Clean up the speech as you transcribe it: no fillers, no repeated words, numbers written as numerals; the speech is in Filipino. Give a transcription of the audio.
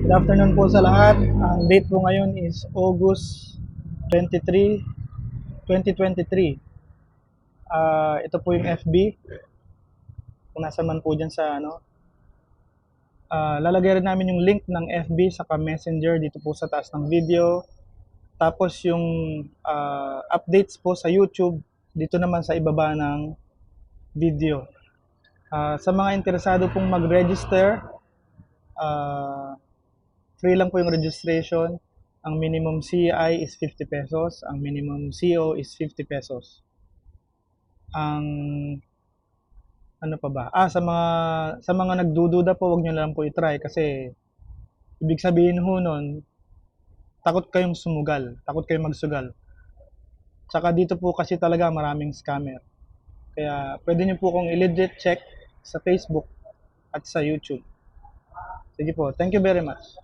Good afternoon po sa lahat. Ang date po ngayon is August 23, 2023. Ito po yung FB. Kung nasa man po dyan sa ano. Lalagay rin namin yung link ng FB saka Messenger dito po sa taas ng video. Tapos yung updates po sa YouTube dito naman sa ibaba ng video. Sa mga interesado pong mag-register, free lang po yung registration. Ang minimum CI is 50 pesos. Ang minimum CO is 50 pesos. Ang ano pa ba? Sa mga nagdududa po, wag niyo lang po i-try kasi ibig sabihin ho nun, takot kayong sumugal, takot kayong magsugal. Tsaka dito po kasi talaga maraming scammer. Kaya pwede niyo po kung i-legit check sa Facebook at sa YouTube. Sige po, thank you very much.